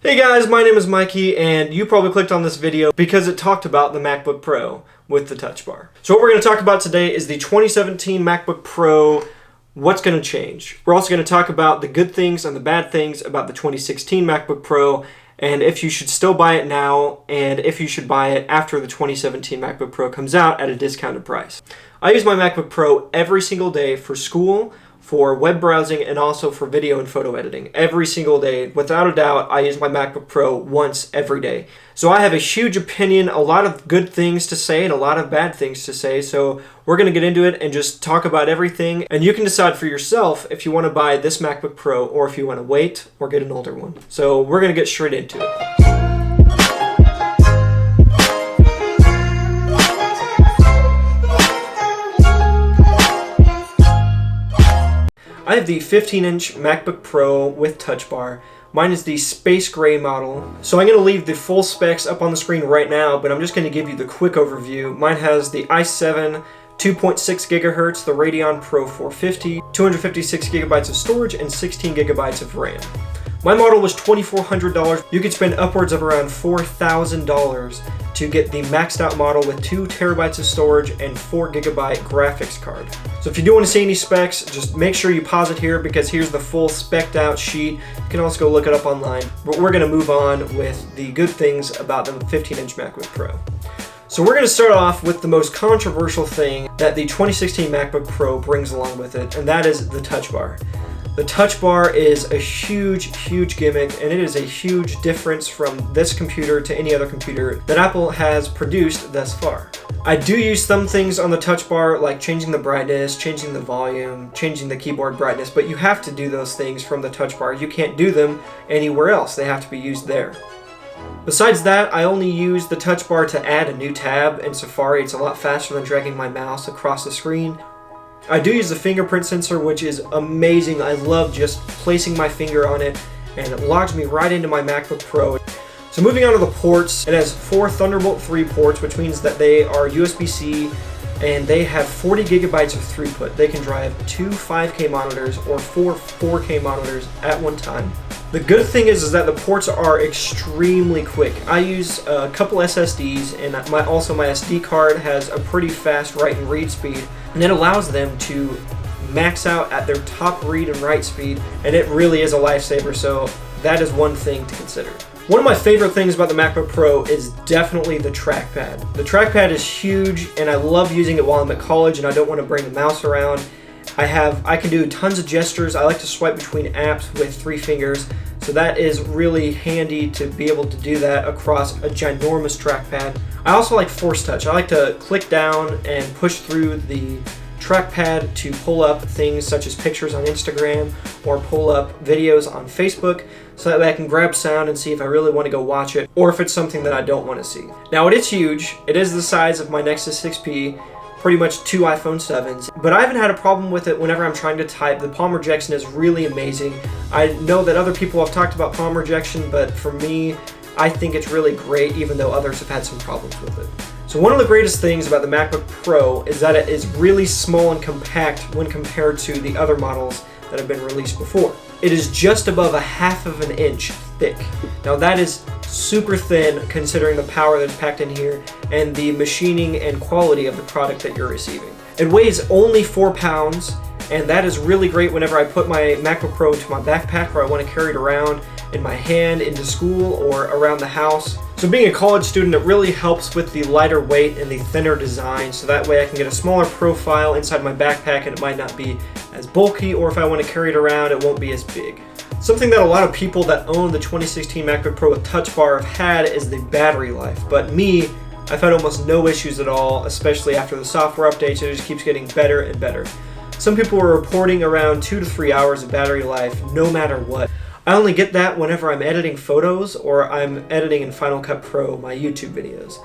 Hey guys, my name is Mikey, and you probably clicked on this video because it talked about the MacBook Pro with the Touch Bar. So what we're going to talk about today is the 2017 MacBook Pro, what's going to change. We're also going to talk about the good things and the bad things about the 2016 MacBook Pro, and if you should still buy it now, and if you should buy it after the 2017 MacBook Pro comes out at a discounted price. I use my MacBook Pro every single day for school, for web browsing, and also for video and photo editing. Every single day, without a doubt, I use my MacBook Pro once every day. So I have a huge opinion, a lot of good things to say and a lot of bad things to say. So we're going to get into it and just talk about everything. And you can decide for yourself if you want to buy this MacBook Pro or if you want to wait or get an older one. So we're going to get straight into it. I have the 15-inch MacBook Pro with Touch Bar. Mine is the space gray model. So I'm going to leave the full specs up on the screen right now, but I'm just going to give you the quick overview. Mine has the i7 2.6 gigahertz, the Radeon Pro 450, 256 gigabytes of storage, and 16 gigabytes of RAM. My model was $2,400. You could spend upwards of around $4,000 to get the maxed out model with 2 terabytes of storage and 4 gigabyte graphics card. So if you do want to see any specs, just make sure you pause it here because here's the full spec'd out sheet. You can also go look it up online. But we're going to move on with the good things about the 15-inch MacBook Pro. So we're going to start off with the most controversial thing that the 2016 MacBook Pro brings along with it, and that is the Touch Bar. The Touch Bar is a huge gimmick, and it is a huge difference from this computer to any other computer that Apple has produced thus far. I do use some things on the Touch Bar, like changing the brightness, changing the volume, changing the keyboard brightness, but you have to do those things from the Touch Bar. You can't do them anywhere else. They have to be used there. Besides that, I only use the Touch Bar to add a new tab. In Safari, it's a lot faster than dragging my mouse across the screen. I do use the fingerprint sensor, which is amazing. I love just placing my finger on it, and it logs me right into my MacBook Pro. So moving on to the ports, it has 4 Thunderbolt 3 ports, which means that they are USB-C, and they have 40 gigabytes of throughput. They can drive 2 5K monitors or 4 4K monitors at one time. The good thing is that the ports are extremely quick. I use a couple SSDs, and also my SD card has a pretty fast write and read speed, and it allows them to max out at their top read and write speed, and it really is a lifesaver, so that is one thing to consider. One of my favorite things about the MacBook Pro is definitely the trackpad. The trackpad is huge, and I love using it while I'm at college and I don't want to bring the mouse around. I can do tons of gestures. I like to swipe between apps with 3 fingers, so that is really handy to be able to do that across a ginormous trackpad. I also like Force Touch. I like to click down and push through the trackpad to pull up things such as pictures on Instagram or pull up videos on Facebook, so that way I can grab sound and see if I really want to go watch it or if it's something that I don't want to see. Now it is huge. It is the size of my Nexus 6P, pretty much 2 iPhone 7s, but I haven't had a problem with it whenever I'm trying to type. The palm rejection is really amazing. I know that other people have talked about palm rejection, but for me, I think it's really great, even though others have had some problems with it. So one of the greatest things about the MacBook Pro is that it is really small and compact when compared to the other models that have been released before. It is just above 1/2 of an inch thick. Now that is super thin considering the power that's packed in here and the machining and quality of the product that you're receiving. It weighs only 4 pounds, and that is really great whenever I put my MacBook Pro into my backpack or I want to carry it around in my hand into school or around the house. So being a college student, it really helps with the lighter weight and the thinner design, so that way I can get a smaller profile inside my backpack and it might not be as bulky, or if I want to carry it around, it won't be as big. Something that a lot of people that own the 2016 MacBook Pro with Touch Bar have had is the battery life, but me, I've had almost no issues at all, especially after the software updates. It just keeps getting better and better. Some people were reporting around 2 to 3 hours of battery life no matter what. I only get that whenever I'm editing photos or I'm editing in Final Cut Pro my YouTube videos.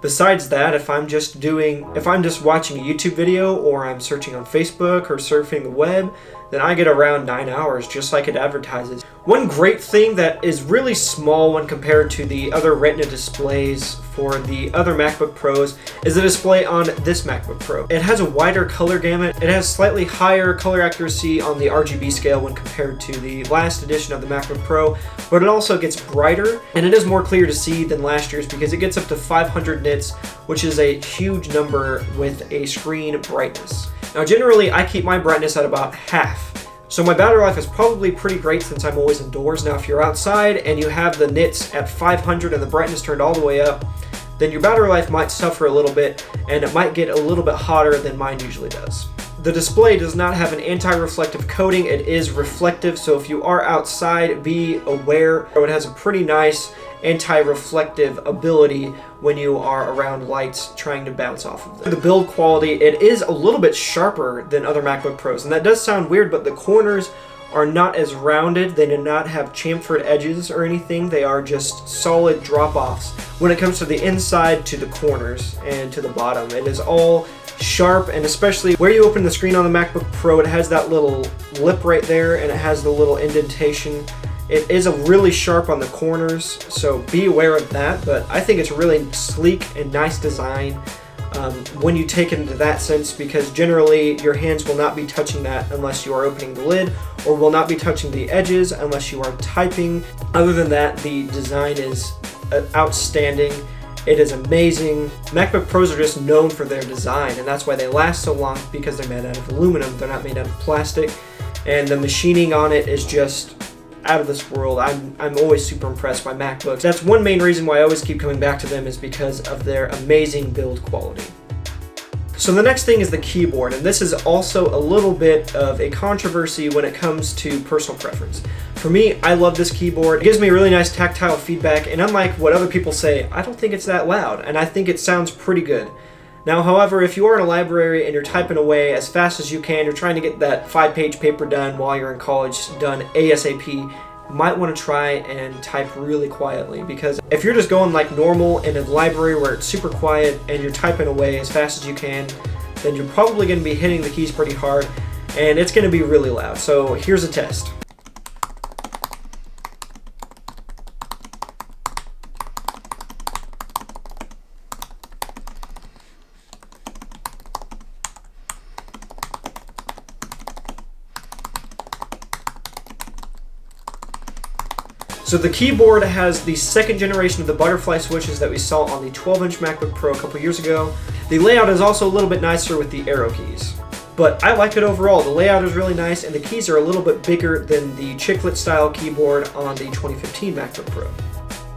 Besides that, if I'm just watching a YouTube video or I'm searching on Facebook or surfing the web, then I get around 9 hours, just like it advertises. One great thing that is really small when compared to the other Retina displays for the other MacBook Pros is the display on this MacBook Pro. It has a wider color gamut. It has slightly higher color accuracy on the RGB scale when compared to the last edition of the MacBook Pro, but it also gets brighter, and it is more clear to see than last year's because it gets up to 500 nits, which is a huge number with a screen brightness. Now generally I keep my brightness at about half. So my battery life is probably pretty great since I'm always indoors. Now if you're outside and you have the nits at 500 and the brightness turned all the way up, then your battery life might suffer a little bit and it might get a little bit hotter than mine usually does. The display does not have an anti-reflective coating. It is reflective, so if you are outside, be aware. It has a pretty nice anti-reflective ability when you are around lights trying to bounce off of them. The build quality, it is a little bit sharper than other MacBook Pros, and that does sound weird, but the corners are not as rounded. They do not have chamfered edges or anything. They are just solid drop-offs. When it comes to the inside, to the corners, and to the bottom, it is all sharp, and especially where you open the screen on the MacBook Pro, it has that little lip right there, and it has the little indentation. It is a really sharp on the corners, so be aware of that, but I think it's a really sleek and nice design when you take it into that sense, because generally your hands will not be touching that unless you are opening the lid, or will not be touching the edges unless you are typing. Other than that, the design is outstanding. It is amazing. MacBook Pros are just known for their design, and that's why they last so long, because they're made out of aluminum. They're not made out of plastic, and the machining on it is just out of this world. I'm always super impressed by MacBooks. That's one main reason why I always keep coming back to them, is because of their amazing build quality. So the next thing is the keyboard, and this is also a little bit of a controversy when it comes to personal preference. For me, I love this keyboard. It gives me really nice tactile feedback, and unlike what other people say, I don't think it's that loud, and I think it sounds pretty good. Now, however, if you are in a library and you're typing away as fast as you can, you're trying to get that 5-page paper done while you're in college done ASAP, you might want to try and type really quietly, because if you're just going like normal in a library where it's super quiet and you're typing away as fast as you can, then you're probably going to be hitting the keys pretty hard and it's going to be really loud. So here's a test. So the keyboard has the second generation of the butterfly switches that we saw on the 12-inch MacBook Pro a couple years ago. The layout is also a little bit nicer with the arrow keys, but I like it overall. The layout is really nice, and the keys are a little bit bigger than the chiclet style keyboard on the 2015 MacBook Pro.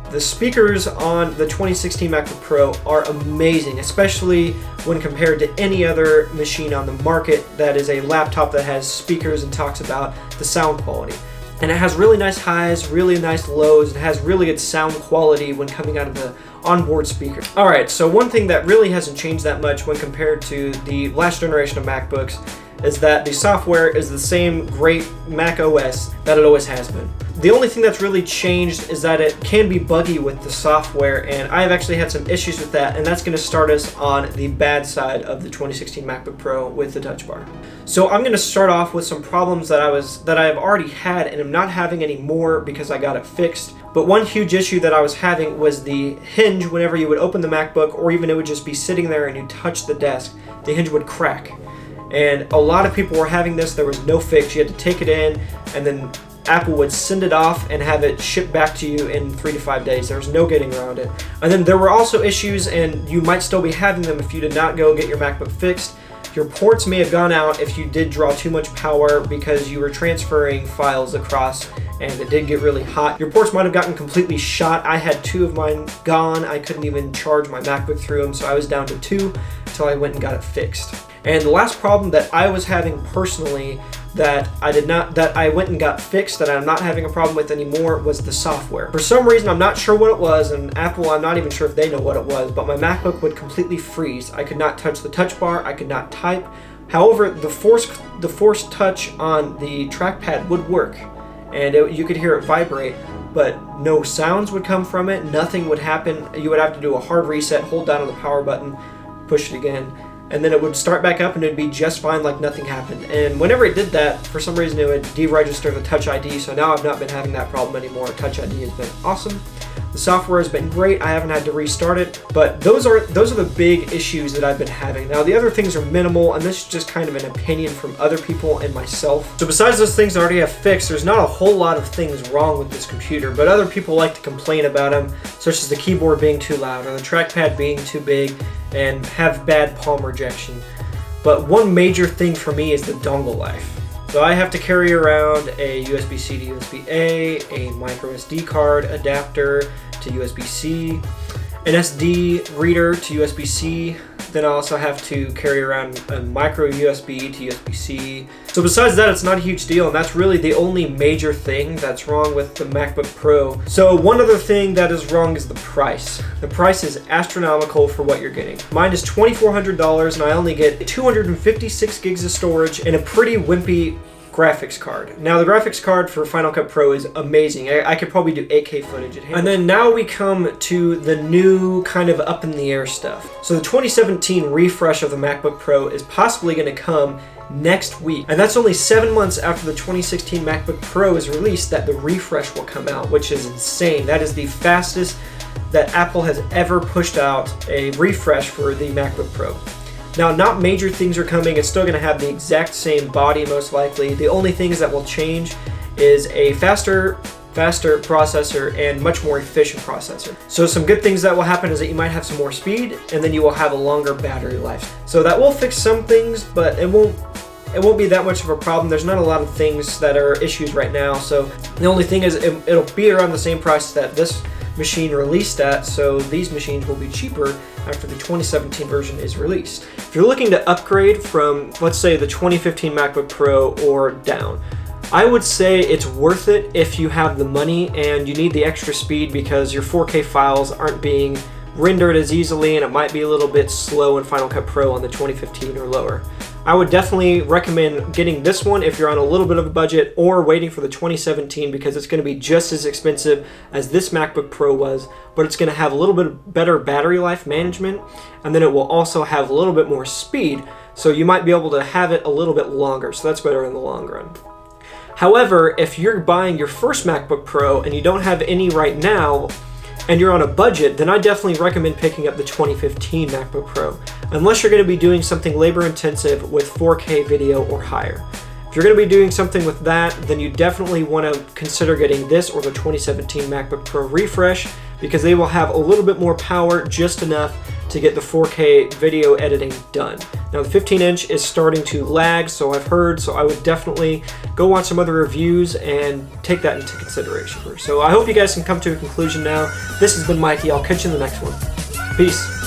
The speakers on the 2016 MacBook Pro are amazing, especially when compared to any other machine on the market that is a laptop that has speakers and talks about the sound quality. And it has really nice highs, really nice lows, and has really good sound quality when coming out of the onboard speaker. Alright, so one thing that really hasn't changed that much when compared to the last generation of MacBooks is that the software is the same great Mac OS that it always has been. The only thing that's really changed is that it can be buggy with the software, and I've actually had some issues with that, and that's going to start us on the bad side of the 2016 MacBook Pro with the Touch Bar. So I'm going to start off with some problems that I have already had and am not having anymore because I got it fixed. But one huge issue that I was having was the hinge. Whenever you would open the MacBook, or even it would just be sitting there and you touch the desk, the hinge would crack. And a lot of people were having this. There was no fix. You had to take it in, and then Apple would send it off and have it shipped back to you in 3 to 5 days. There was no getting around it. And then there were also issues, and you might still be having them if you did not go get your MacBook fixed. Your ports may have gone out if you did draw too much power because you were transferring files across and it did get really hot. Your ports might have gotten completely shot. I had 2 of mine gone. I couldn't even charge my MacBook through them, so I was down to 2 until I went and got it fixed. And the last problem that I was having personally that I went and got fixed, that I'm not having a problem with anymore, was the software. For some reason, I'm not sure what it was, and Apple, I'm not even sure if they know what it was, but my MacBook would completely freeze. I could not touch the touch bar, I could not type. However, the force touch on the trackpad would work, and you could hear it vibrate, but no sounds would come from it, nothing would happen. You would have to do a hard reset, hold down on the power button, push it again, and then it would start back up and it'd be just fine like nothing happened. And whenever it did that, for some reason it would deregister the Touch ID, so now I've not been having that problem anymore. Touch ID has been awesome. The software has been great. I haven't had to restart it, but those are the big issues that I've been having. Now the other things are minimal, and this is just kind of an opinion from other people and myself. So besides those things I already have fixed, there's not a whole lot of things wrong with this computer, but other people like to complain about them, such as the keyboard being too loud or the trackpad being too big and have bad palm rejection. But one major thing for me is the dongle life. So I have to carry around a USB-C to USB-A, a micro SD card adapter to USB-C, an SD reader to USB-C. Then I also have to carry around a micro USB to USB-C. So besides that, it's not a huge deal, and that's really the only major thing that's wrong with the MacBook Pro. So one other thing that is wrong is the price. The price is astronomical for what you're getting. Mine is $2,400, and I only get 256 gigs of storage and a pretty wimpy graphics card. Now the graphics card for Final Cut Pro is amazing. I could probably do 8K footage at hand. And then now we come to the new kind of up in the air stuff. So the 2017 refresh of the MacBook Pro is possibly going to come next week. And that's only 7 months after the 2016 MacBook Pro is released that the refresh will come out, which is insane. That is the fastest that Apple has ever pushed out a refresh for the MacBook Pro. Now, not major things are coming. It's still going to have the exact same body, most likely. The only things that will change is a faster processor and much more efficient processor. So some good things that will happen is that you might have some more speed, and then you will have a longer battery life. So that will fix some things, but it won't be that much of a problem. There's not a lot of things that are issues right now. So the only thing is it'll be around the same price that this machine released at, so these machines will be cheaper after the 2017 version is released. If you're looking to upgrade from, let's say, the 2015 MacBook Pro or down, I would say it's worth it if you have the money and you need the extra speed because your 4K files aren't being rendered as easily and it might be a little bit slow in Final Cut Pro on the 2015 or lower. I would definitely recommend getting this one if you're on a little bit of a budget, or waiting for the 2017 because it's going to be just as expensive as this MacBook Pro was, but it's going to have a little bit better battery life management, and then it will also have a little bit more speed, so you might be able to have it a little bit longer, so that's better in the long run. However, if you're buying your first MacBook Pro and you don't have any right now, and you're on a budget, then I definitely recommend picking up the 2015 MacBook Pro, unless you're going to be doing something labor intensive with 4K video or higher. If you're going to be doing something with that, then you definitely want to consider getting this or the 2017 MacBook Pro refresh, because they will have a little bit more power, just enough to get the 4K video editing done. Now the 15-inch is starting to lag, so I've heard, so I would definitely go watch some other reviews and take that into consideration. So I hope you guys can come to a conclusion now. This has been Mikey. I'll catch you in the next one. Peace.